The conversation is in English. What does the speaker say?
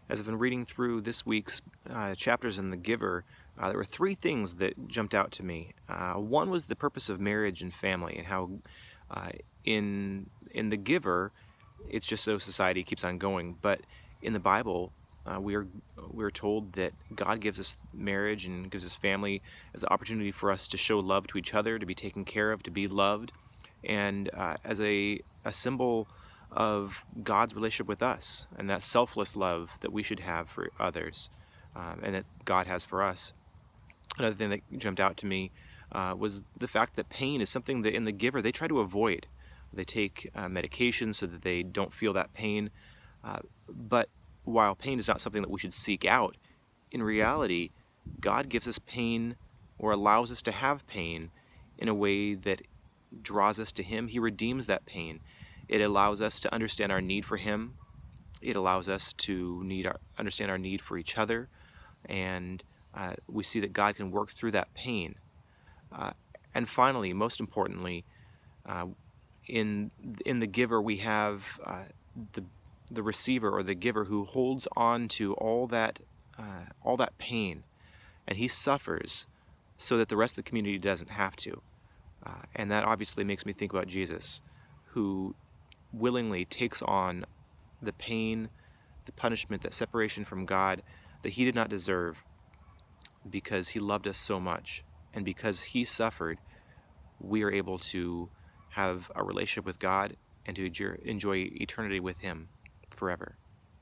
As I've been reading through this week's chapters in The Giver, there were three things that jumped out to me. One was the purpose of marriage and family, and how uh, in The Giver, it's just so society keeps on going. But in the Bible, we're told that God gives us marriage and gives us family as the opportunity for us to show love to each other, to be taken care of, to be loved, and as a symbol of God's relationship with us and that selfless love that we should have for others, and that God has for us. Another thing that jumped out to me was the fact that pain is something that in The Giver they try to avoid. They take medication so that they don't feel that pain. But while pain is not something that we should seek out, in reality, God gives us pain or allows us to have pain in a way that draws us to Him. He redeems that pain. It allows us to understand our need for Him. It allows us to understand our need for each other. And we see that God can work through that pain. Uh, and finally, most importantly, uh, in the giver, we have the the receiver or the giver who holds on to all that pain, and he suffers so that the rest of the community doesn't have to. And that obviously makes me think about Jesus, who willingly takes on the pain, the punishment, that separation from God that he did not deserve, because he loved us so much. And because he suffered, we are able to have a relationship with God and to enjoy eternity with him forever.